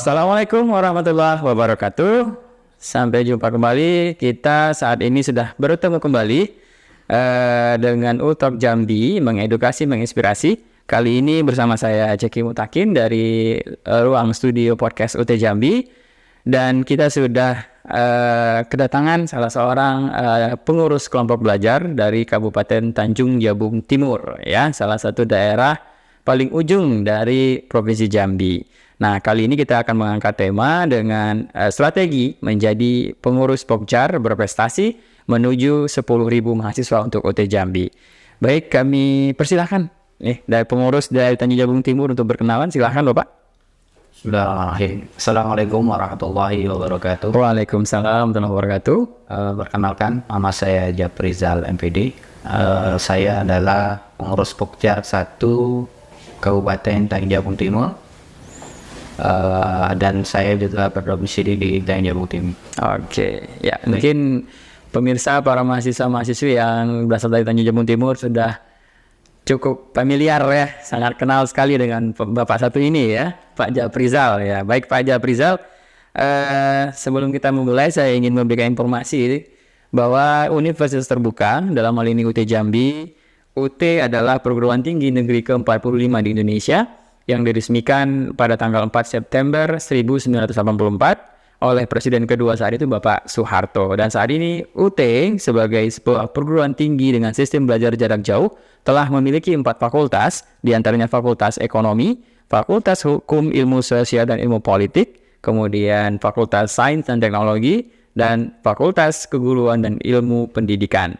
Assalamualaikum warahmatullahi wabarakatuh. Sampai jumpa kembali. Kita saat ini sudah bertemu kembali dengan UTalk Jambi, mengedukasi, menginspirasi. Kali ini bersama saya Jeki Mutakin dari ruang studio podcast UT Jambi. Dan kita sudah kedatangan salah seorang pengurus kelompok belajar dari Kabupaten Tanjung Jabung Timur, ya, salah satu daerah paling ujung dari Provinsi Jambi. Nah, kali ini kita akan mengangkat tema dengan strategi menjadi pengurus Pokjar berprestasi menuju 10.000 mahasiswa untuk UT Jambi. Baik, kami persilahkan dari pengurus dari Tanjung Jabung Timur untuk berkenalan. Silahkan Bapak. Assalamualaikum warahmatullahi wabarakatuh. Waalaikumsalam warahmatullahi wabarakatuh. Perkenalkan, nama saya Japrizal MPD. Saya adalah pengurus Pokjar 1 Kabupaten Tanjung Jabung Timur. Dan saya juga berdomisili di Tanjung Jabung Timur. Oke, ya, mungkin pemirsa para mahasiswa-mahasiswi yang berasal dari Tanjung Jabung Timur sudah cukup familiar, ya, sangat kenal sekali dengan Bapak satu ini, ya, Pak Japrizal, ya. Baik Pak Japrizal, sebelum kita memulai saya ingin memberikan informasi bahwa Universitas Terbuka, dalam hal ini UT Jambi, UT adalah perguruan tinggi negeri ke-45 di Indonesia yang diresmikan pada tanggal 4 September 1984 oleh Presiden kedua saat itu Bapak Soeharto. Dan saat ini UT sebagai sebuah perguruan tinggi dengan sistem belajar jarak jauh telah memiliki 4 fakultas, diantaranya Fakultas Ekonomi, Fakultas Hukum, Ilmu Sosial dan Ilmu Politik, kemudian Fakultas Sains dan Teknologi, dan Fakultas Keguruan dan Ilmu Pendidikan.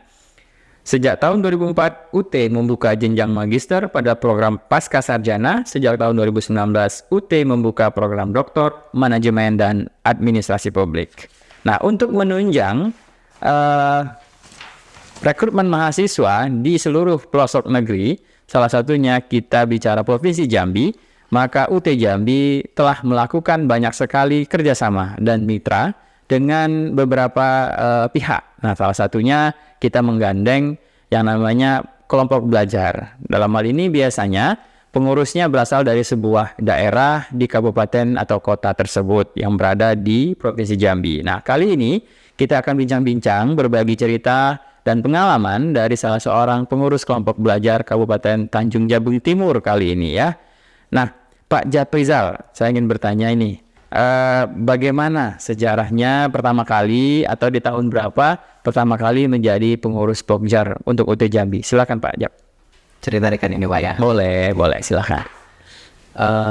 Sejak tahun 2004, UT membuka jenjang magister pada program Pasca Sarjana. Sejak tahun 2019, UT membuka program doktor, manajemen, dan administrasi publik. Nah, untuk menunjang rekrutmen mahasiswa di seluruh pelosok negeri, salah satunya kita bicara Provinsi Jambi, maka UT Jambi telah melakukan banyak sekali kerjasama dan mitra dengan beberapa pihak. Nah, salah satunya kita menggandeng yang namanya kelompok belajar. Dalam hal ini biasanya pengurusnya berasal dari sebuah daerah di kabupaten atau kota tersebut yang berada di Provinsi Jambi. Nah, kali ini kita akan bincang-bincang berbagi cerita dan pengalaman dari salah seorang pengurus kelompok belajar Kabupaten Tanjung Jabung Timur kali ini, ya. Nah, Pak Japrizal, saya ingin bertanya ini. Bagaimana sejarahnya pertama kali atau di tahun berapa pertama kali menjadi pengurus Pokjar untuk UT Jambi? Silakan Pak Jap. Ceritakan ini Pak, ya. Boleh, silakan.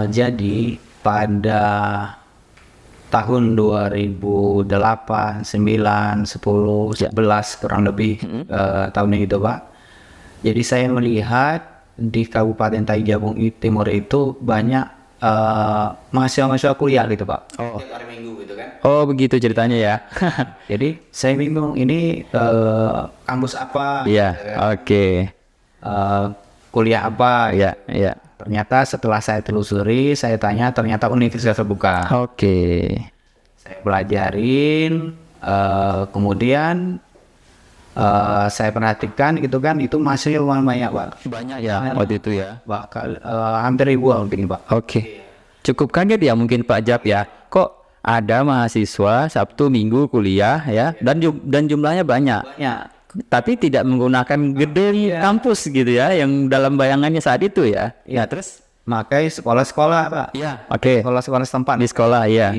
Jadi pada tahun 2008, 9, 10, 11 kurang lebih tahun itu Pak. Jadi saya melihat di Kabupaten Tanjung Jabung Timur itu banyak mahasiswa kuliah gitu Pak. Oh. Tiap hari Minggu gitu kan. Oh, begitu ceritanya, ya. Jadi saya bingung ini kampus apa? Iya, oke. Kuliah apa? Iya. Ternyata setelah saya telusuri, saya tanya, ternyata Universitas Terbuka. Oke. Saya pelajarin, kemudian saya perhatikan gitu kan, itu masih banyak Pak. Banyak ya waktu itu, ya. Bakal hampir ribuan mungkin Pak. Oke. Cukup kaget ya mungkin Pak Jap, ya. Kok ada mahasiswa Sabtu Minggu kuliah, ya, dan jumlahnya banyak. Banyak. Tapi tidak menggunakan gedung kampus gitu, ya, yang dalam bayangannya saat itu, ya. Ya, terus Makanya sekolah-sekolah Pak. ya, oke. Sekolah-sekolah setempat. Di sekolah, ya.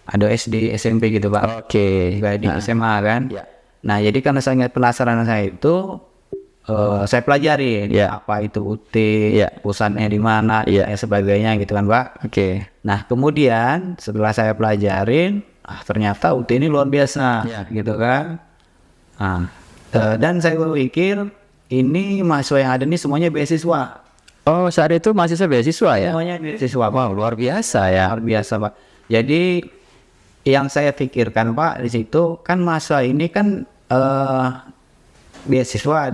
Ada SD, SMP gitu Pak. Oke. Juga di SMA kan. Ya. Nah, jadi karena sangat penasaran saya itu, saya pelajari apa itu UT, pusatnya di mana, dan sebagainya gitu kan Pak. Oke. Nah, kemudian setelah saya pelajarin, ternyata UT ini luar biasa, gitu kan. Nah, dan saya berpikir ini mahasiswa yang ada ini semuanya beasiswa. Oh, saat itu mahasiswa beasiswa, ya? Semuanya beasiswa. Wow, luar biasa, ya. Luar biasa Pak. Jadi yang saya pikirkan Pak di situ kan mahasiswa ini kan beasiswa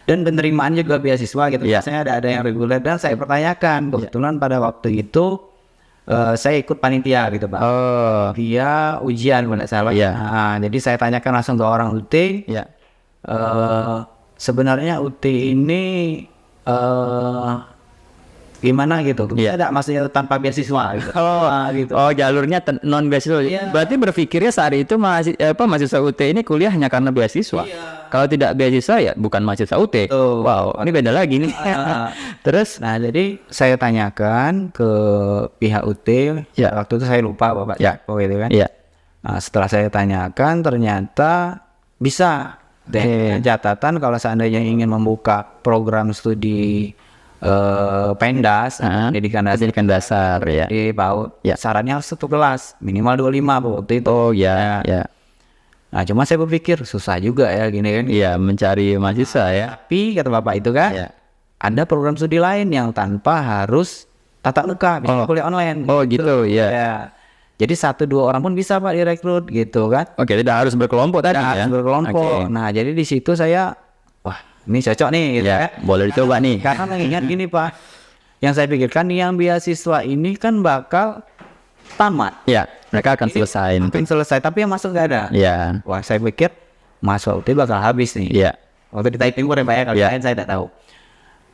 dan penerimaan juga beasiswa gitu. Biasanya ada yang reguler, dan saya pertanyakan kebetulan pada waktu itu saya ikut panitia gitu Pak. Dia ujian pada salah. Nah, jadi saya tanyakan langsung ke orang UT. Sebenarnya UT ini gimana gitu. Bisa enggak maksudnya tanpa beasiswa gitu. Gitu. Oh, jalurnya non beasiswa. Berarti berpikirnya saat itu mahasiswa UT ini kuliah hanya karena beasiswa. Kalau tidak beasiswa ya bukan mahasiswa UT. Wow, ini beda lagi nih. Terus, nah jadi saya tanyakan ke pihak UT. Waktu itu saya lupa Bapak Joko gitu kan. Nah, setelah saya tanyakan ternyata bisa. Dan catatan kalau seandainya ingin membuka program studi pendas, pendidikan dasar ya. Di PAUD, syaratnya harus 1 kelas, minimal 25 waktu itu. Nah, cuma saya berpikir susah juga ya gini kan. Iya, mencari mahasiswa ya. Tapi kata Bapak itu kan, ada program studi lain yang tanpa harus tatap muka, bisa kuliah online. Oh gitu, ya. Jadi 1-2 orang pun bisa Pak direkrut gitu kan. Oke, tidak harus berkelompok tadi ya. Harus berkelompok. Nah, jadi di situ saya, wah ini cocok nih gitu ya. Boleh dicoba nih. Karena mengingat gini Pak, yang saya pikirkan yang beasiswa ini kan bakal tamat. Ya, mereka akan selesai. Mungkin selesai, tapi yang masuk nggak ada. Ya. Wah, saya pikir mahasiswa UT bakal habis nih. Iya. Waktu di Timur ya Pak ya, kalau lain saya tidak tahu.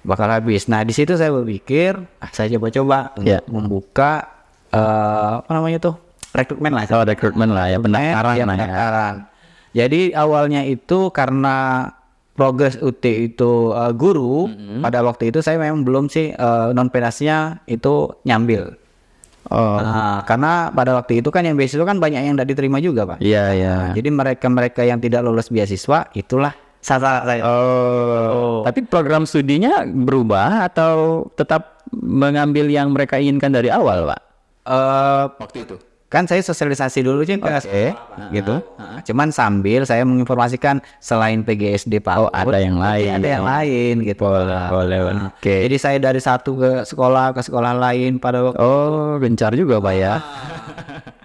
Bakal habis. Nah, di situ saya berpikir, saya coba-coba untuk membuka apa namanya tuh? Rekrutmen lah. Rekrutmen lah ya, pendaftaran. Jadi awalnya itu karena progres UT itu guru, pada waktu itu saya memang belum sih non penasnya itu nyambil. Karena pada waktu itu kan yang beasiswa kan banyak yang tidak diterima juga Pak. Iya. Jadi mereka yang tidak lulus beasiswa itulah sasaran saya. Tapi program studinya berubah atau tetap mengambil yang mereka inginkan dari awal Pak? Waktu itu kan saya sosialisasi dulu sih gitu. Cuman sambil saya menginformasikan selain PGSD Pak, ada yang lain, gitu. Boleh. Jadi saya dari satu ke sekolah lain pada waktu. Gencar juga Pak ya.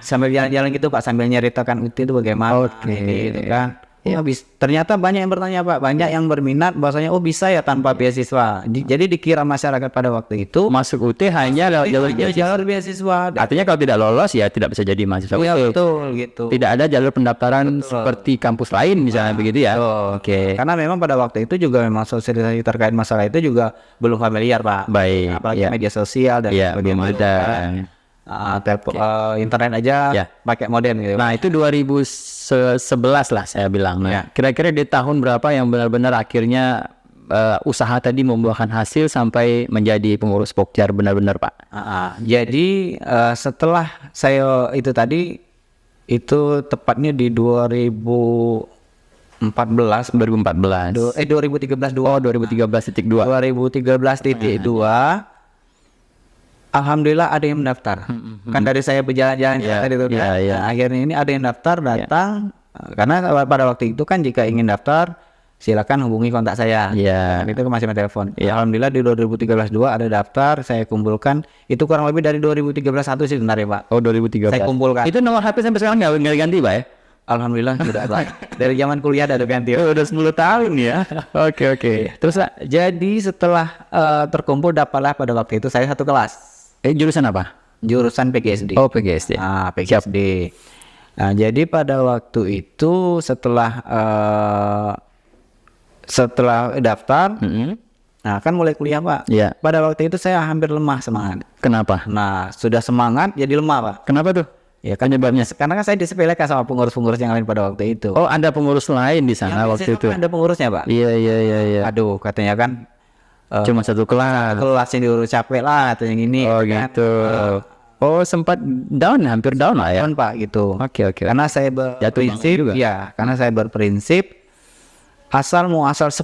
Sambil jalan-jalan gitu Pak, sambil nyeritakan UT itu bagaimana. Gitu kan. Habis ternyata banyak yang bertanya Pak, banyak yang berminat bahwasanya bisa ya tanpa beasiswa. Jadi dikira masyarakat pada waktu itu masuk UT hanya lewat jalur beasiswa. Artinya kalau tidak lolos ya tidak bisa jadi mahasiswa UT. Betul gitu. Tidak ada jalur pendaftaran seperti kampus lain misalnya begitu ya. Karena memang pada waktu itu juga memang sosialisasi terkait masalah itu juga belum familiar Pak. Baik. Apalagi media sosial dan belum ada. Internet aja pakai modem gitu. Nah itu 2011 lah saya bilang. Kira-kira di tahun berapa yang benar-benar akhirnya usaha tadi membuahkan hasil sampai menjadi pengurus Pokjar benar-benar Pak? Jadi setelah saya itu tadi itu tepatnya di 2013. 2013 2013.2. Alhamdulillah ada yang mendaftar. Kan dari saya berjalan-jalan tadi itu. Akhirnya ini ada yang daftar datang. Karena pada waktu itu kan jika ingin daftar silakan hubungi kontak saya. Itu masih telepon. Alhamdulillah di 2013-2 ada daftar, saya kumpulkan. Itu kurang lebih dari 2013-1 sih sebenarnya Pak. 2013. Saya kumpulkan. Itu nomor HP sampai sekarang nggak ganti Pak ya? Alhamdulillah sudah Pak. Dari zaman kuliah ada ganti. Udah 10 tahun ya. Oke. Terus jadi setelah terkumpul dapatlah pada waktu itu saya 1 kelas. Jurusan apa? Jurusan PGSD. PGSD. PGSD. Nah, jadi pada waktu itu setelah daftar, nah kan mulai kuliah Pak. Pada waktu itu saya hampir lemah semangat. Kenapa? Nah, sudah semangat jadi lemah Pak. Kenapa tuh? Ya kan penyebabnya karena kan saya disepelekan sama pengurus-pengurus yang lain pada waktu itu. Ada pengurus lain di sana waktu itu. Ada pengurusnya Pak. Iya. Aduh, katanya kan cuma 1 kelas. Kelasnya diurus capek lah atau yang ini. Gitu. Sempat hampir down lah ya. Down Pak gitu. Oke. Karena saya berprinsip, karena saya berprinsip asal 10.000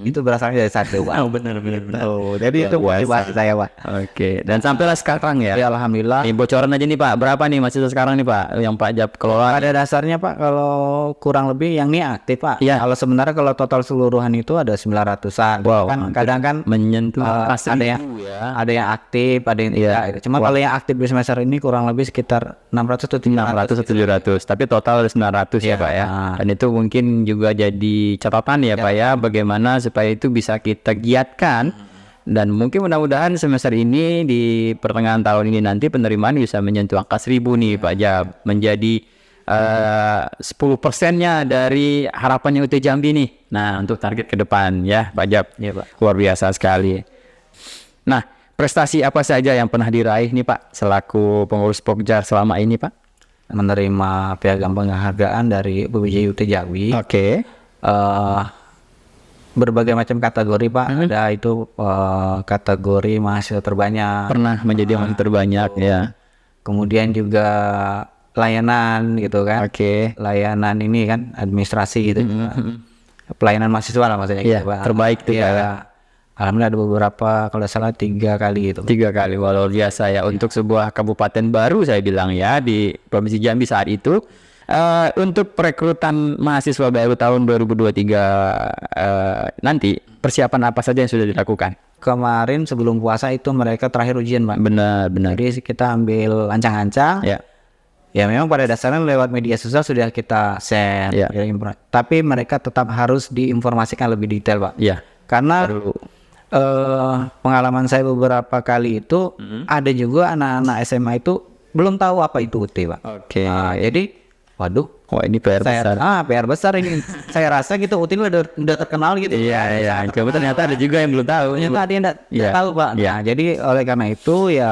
itu berasalnya dari satu Pak. Benar. Jadi itu motivasi saya Pak. Oke. Dan sampailah sekarang ya. Alhamdulillah. Ini bocoran aja nih Pak. Berapa nih mahasiswa sekarang nih Pak yang Pak Jab kelola? Pada dasarnya Pak kalau kurang lebih yang ini aktif Pak. Kalau sebenarnya kalau total seluruhan itu ada 900-an. Kan kadang kan menyentuh ada yang aktif, ada yang tidak. Cuma kalau yang aktif di semester ini kurang lebih sekitar 600 atau 700. Tapi total ada 900 ya Pak ya. Dan itu mungkin juga jadi catatan ya Pak ya, bagaimana supaya itu bisa kita giatkan dan mungkin mudah-mudahan semester ini di pertengahan tahun ini nanti penerimaan bisa menyentuh angka 1.000 nih Pak Jab, menjadi 10%-nya dari harapannya UT Jambi nih. Nah untuk target ke depan ya Pak Jab, luar biasa sekali. Nah prestasi apa saja yang pernah diraih nih Pak selaku pengurus Pokja selama ini Pak? Menerima piagam penghargaan dari PBJ UT Jawi. Oke. Berbagai macam kategori Pak. Ada itu kategori mahasiswa terbanyak. Pernah menjadi yang terbanyak ya. Kemudian juga layanan gitu kan. Oke. Layanan ini kan administrasi gitu. Pelayanan mahasiswa lah maksudnya Iya, gitu Pak. terbaik tuh Iya. Pak. Alhamdulillah ada beberapa, kalau tidak salah 3 kali itu. 3 kali, wah luar biasa ya untuk sebuah kabupaten baru saya bilang ya di Provinsi Jambi saat itu. Untuk perekrutan mahasiswa baru tahun 2023 nanti persiapan apa saja yang sudah dilakukan? Kemarin sebelum puasa itu mereka terakhir ujian Pak. Benar. Jadi kita ambil ancang-ancang. Ya. Ya memang pada dasarnya lewat media sosial sudah kita share. Ya. Tapi mereka tetap harus diinformasikan lebih detail Pak. Ya. Karena pengalaman saya beberapa kali itu ada juga anak-anak SMA itu belum tahu apa itu UT Pak. Oke. Nah, jadi waduh, Wah ini PR besar. PR besar ini. Saya rasa gitu UT udah terkenal gitu. Iya. Coba ternyata ada juga yang belum tahu. Ternyata ada yang nggak tahu Pak. Iya. Nah, jadi oleh karena itu ya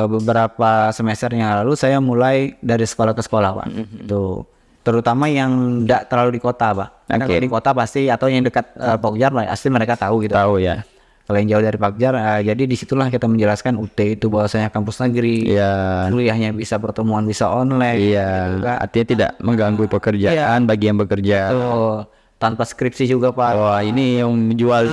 beberapa semester yang lalu saya mulai dari sekolah ke sekolah Pak. Tuh. Terutama yang tidak terlalu di kota Pak. Karena kalau di kota pasti atau yang dekat Pokjar pasti mereka tahu gitu. Tahu ya. Kalau yang jauh dari Pokjar, jadi disitulah kita menjelaskan UT itu bahwasanya kampus negeri. Iya. Kuliahnya bisa pertemuan, bisa online. Iya. Artinya tidak mengganggu pekerjaan bagi yang bekerja. Tuh, tanpa skripsi juga Pak. Wah ini yang jual.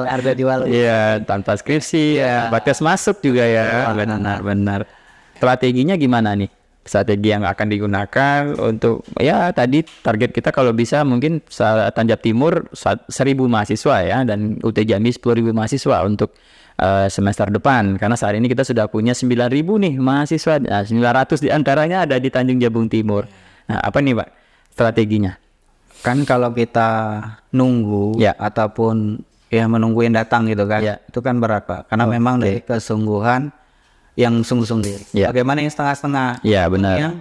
Harga jual. Iya, tanpa skripsi, batas masuk juga ya. Benar. Strateginya gimana nih? Strategi yang akan digunakan untuk ya tadi target kita kalau bisa mungkin Tanjab Timur 1.000 mahasiswa ya dan UT Jambi 10.000 mahasiswa untuk semester depan karena saat ini kita sudah punya 9.000 nih mahasiswa. Nah, 900 diantaranya ada di Tanjung Jabung Timur. Nah apa nih Pak strateginya? Kan kalau kita nunggu ataupun ya menunggu yang datang gitu kan, itu kan berat Pak. Karena memang dari kesungguhan yang sungguh-sungguh. Bagaimana yang setengah-setengah? Iya benar. Yang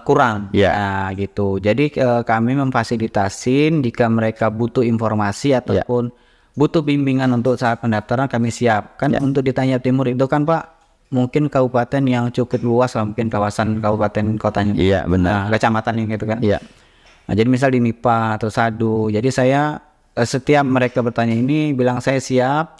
kurang. Nah gitu. Jadi kami memfasilitasin jika mereka butuh informasi ataupun butuh bimbingan untuk saat pendaftaran kami siap. Kan untuk di Tanjab Timur itu kan Pak mungkin kabupaten yang cukup luas lah, mungkin kawasan kabupaten kotanya. Iya benar. Nah, kecamatan yang gitu kan. Iya. Nah, jadi misal di MIPA atau Sadu. Jadi saya setiap mereka bertanya ini bilang saya siap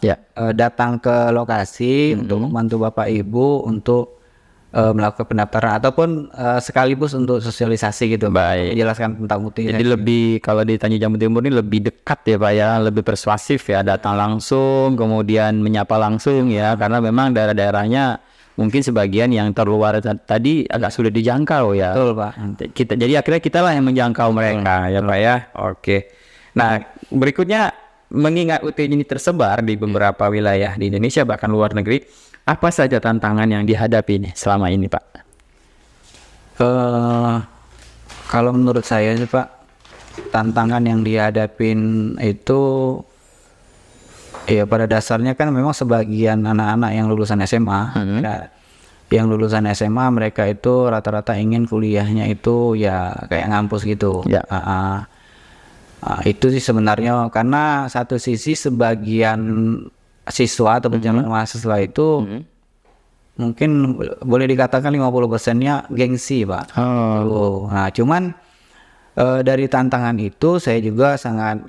datang ke lokasi untuk membantu Bapak Ibu untuk melakukan pendaftaran ataupun sekaligus untuk sosialisasi gitu. Baik. Menjelaskan tentang UT. Jadi lebih kalau di Tanjung Jabung Timur ini lebih dekat ya Pak ya, lebih persuasif ya, datang langsung kemudian menyapa langsung ya karena memang daerah-daerahnya mungkin sebagian yang terluar tadi agak sulit dijangkau ya. Betul Pak. Jadi akhirnya kita lah yang menjangkau mereka ya Pak ya. Oke. Nah berikutnya mengingat UT ini tersebar di beberapa wilayah di Indonesia bahkan luar negeri, apa saja tantangan yang dihadapi nih selama ini Pak? Kalau menurut saya sih Pak, tantangan yang dihadapin itu ya pada dasarnya kan memang sebagian anak-anak yang lulusan SMA, yang lulusan SMA mereka itu rata-rata ingin kuliahnya itu ya kayak ngampus gitu. Itu sih sebenarnya karena satu sisi sebagian siswa atau calon mahasiswa itu mungkin boleh dikatakan 50%-nya gengsi Pak. Nah cuman dari tantangan itu saya juga sangat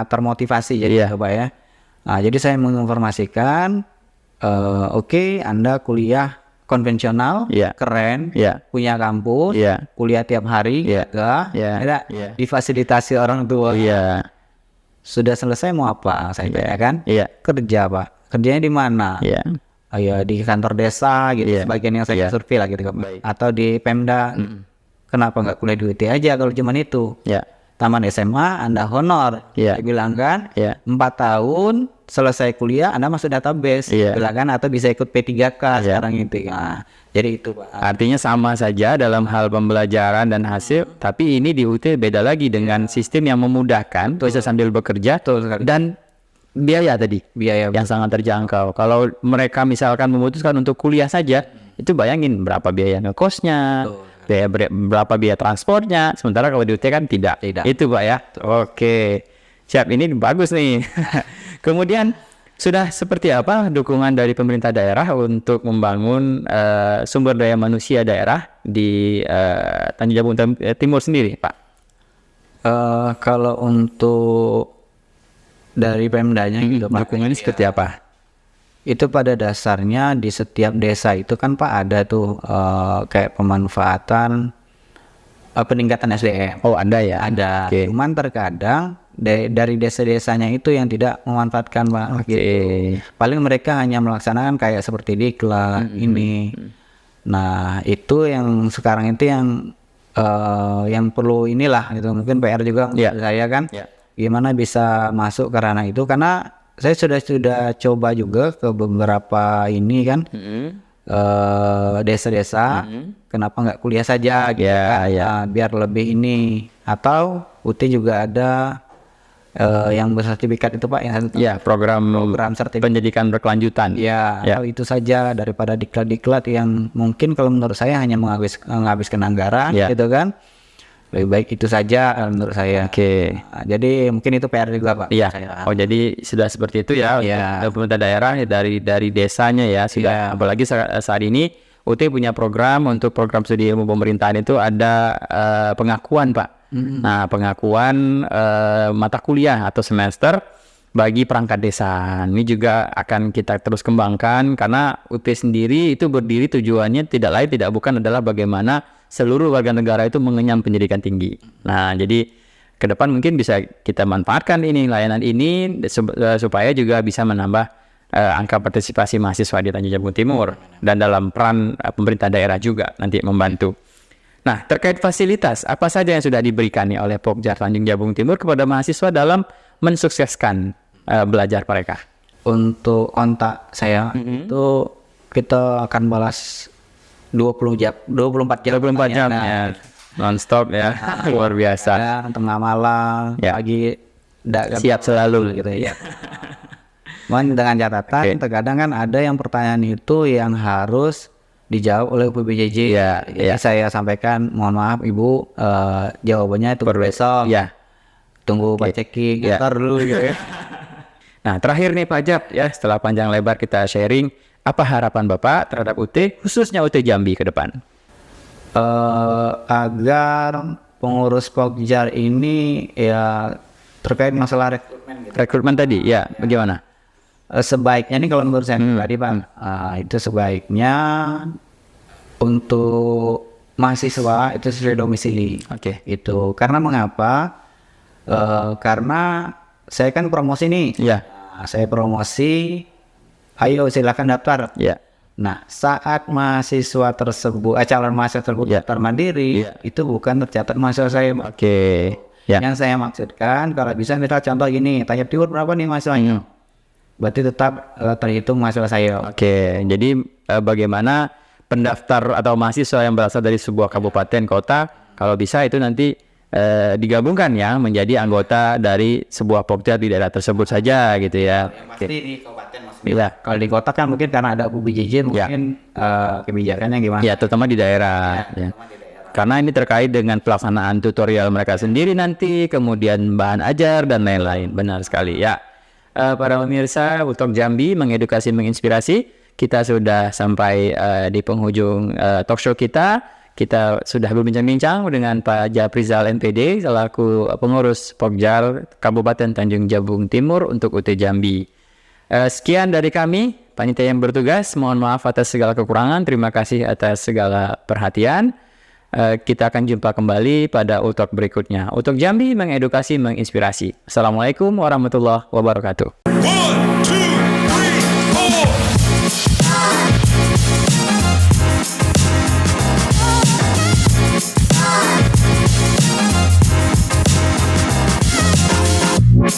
termotivasi jadi Pak ya. Nah jadi saya menginformasikan oke, Anda kuliah konvensional, keren, punya kampus, kuliah tiap hari, difasilitasi orang tua. Sudah selesai mau apa? Saya tanya kan? Kerja Pak. Kerjanya di mana? Ya di kantor desa gitu. Sebagian yang saya survei lah gitu Pak. Atau di Pemda. Kenapa nggak kuliah di UT aja kalau cuma itu? Taman SMA Anda honor. Saya bilang kan 4 tahun selesai kuliah Anda masuk database. Bilang kan atau bisa ikut P3K sekarang itu. Nah, jadi itu Pak. Artinya sama saja dalam hal pembelajaran dan hasil, tapi ini di UT beda lagi dengan sistem yang memudahkan bisa sambil bekerja dan biaya yang sangat terjangkau. Kalau mereka misalkan memutuskan untuk kuliah saja, itu bayangin berapa biaya ngekosnya, berapa biaya transportnya. Sementara kalau di UT kan tidak. Itu Pak ya. Oke. Siap, ini bagus nih. Kemudian sudah seperti apa dukungan dari pemerintah daerah untuk membangun sumber daya manusia daerah di Tanjung Jabung Timur sendiri, Pak? Kalau untuk dari Pemdanya gitu, Pak, Dukungannya seperti apa? itu pada dasarnya di setiap desa itu kan Pak ada tuh kayak pemanfaatan peningkatan SDM. Oh, ada ya? Ada. Oke. Cuman terkadang dari desa-desanya itu yang tidak memanfaatkan Pak. Oke. Gitu. Paling mereka hanya melaksanakan kayak seperti diklat ini. Nah itu yang sekarang itu yang perlu inilah gitu. Mungkin PR juga Ya. menurut saya kan. Ya. Gimana bisa masuk ke ranah itu, karena saya sudah coba juga ke beberapa ini kan desa-desa. Kenapa nggak kuliah saja gitu kan? Biar lebih ini, atau UT juga ada yang bersertifikat itu Pak, yang Ya, program sertifikat pendidikan berkelanjutan. ya, Ya. atau itu saja daripada diklat-diklat yang mungkin kalau menurut saya hanya menghabiskan anggaran Ya. gitu kan. Lebih baik itu saja menurut saya. Oke. Nah, jadi mungkin itu PR juga Pak. Iya. Saya. Oh, jadi sudah seperti itu ya Iya. untuk pemerintah daerah ya, dari desanya ya sudah. Apalagi saat ini UT punya program untuk program studi ilmu pemerintahan itu ada pengakuan, Pak. Nah, pengakuan mata kuliah atau semester bagi perangkat desa. Ini juga akan kita terus kembangkan karena UT sendiri itu berdiri tujuannya tidak lain tidak bukan adalah bagaimana seluruh warga negara itu mengenyam pendidikan tinggi. Nah, jadi ke depan mungkin bisa kita manfaatkan ini layanan ini supaya juga bisa menambah angka partisipasi mahasiswa di Tanjung Jabung Timur dan dalam peran pemerintah daerah juga nanti membantu. Nah, terkait fasilitas apa saja yang sudah diberikan nih oleh Pokjar Tanjung Jabung Timur kepada mahasiswa dalam mensukseskan belajar mereka? Untuk kontak saya itu kita akan balas 24 jam 24 jam ya, non-stop ya, luar biasa. Ya, tengah malam, Ya. pagi Siap selalu gitu ya. Cuman dengan catatan terkadang kan ada yang pertanyaan itu yang harus dijawab oleh PBJJ. Ya, Jadi saya sampaikan, mohon maaf Ibu, jawabannya itu besok. Ya. Tunggu Pak Ceki, ntar dulu gitu ya. Nah, terakhir nih Pak Jab ya, setelah panjang lebar kita sharing, apa harapan Bapak terhadap UT, khususnya UT Jambi ke depan? Agar pengurus Pokjar ini ya terkait masalah rekrutmen gitu. Rekrutmen tadi, ya, bagaimana? Sebaiknya nih kalau menurut saya pribadi Pak, itu sebaiknya untuk mahasiswa itu sesuai domisili. Oke. Itu karena mengapa? Karena saya kan promosi nih. Ya. Nah, saya promosi, ayo silakan daftar. Ya. Nah, saat mahasiswa tersebut, calon mahasiswa tersebut daftar mandiri, itu bukan tercatat mahasiswa saya. Oke. Ya. Yang saya maksudkan, kalau bisa misal contoh gini, tanya Timur berapa nih mahasiswanya? Berarti tetap terhitung mahasiswa saya. Oke. Jadi bagaimana pendaftar atau mahasiswa yang berasal dari sebuah kabupaten kota, kalau bisa itu nanti digabungkan ya menjadi anggota dari sebuah Pokjar di daerah tersebut saja gitu ya. Pasti di kabupaten maksudnya. Kalau di kota kan mungkin karena ada PBJJ mungkin kebijakannya gimana? Ya, terutama di daerah. Ya. Karena ini terkait dengan pelaksanaan tutorial mereka sendiri nanti, kemudian bahan ajar dan lain-lain. Benar sekali ya. Para pemirsa, Utok Jambi mengedukasi, menginspirasi. Kita sudah sampai di penghujung talk show kita. Kita sudah berbincang-bincang dengan Pak Japrizal NPD selaku pengurus Pokjar Kabupaten Tanjung Jabung Timur untuk UT Jambi. Sekian dari kami, panitia yang bertugas. Mohon maaf atas segala kekurangan. Terima kasih atas segala perhatian. Kita akan jumpa kembali pada Utok berikutnya. Utok Jambi mengedukasi, menginspirasi. Assalamualaikum warahmatullahi wabarakatuh.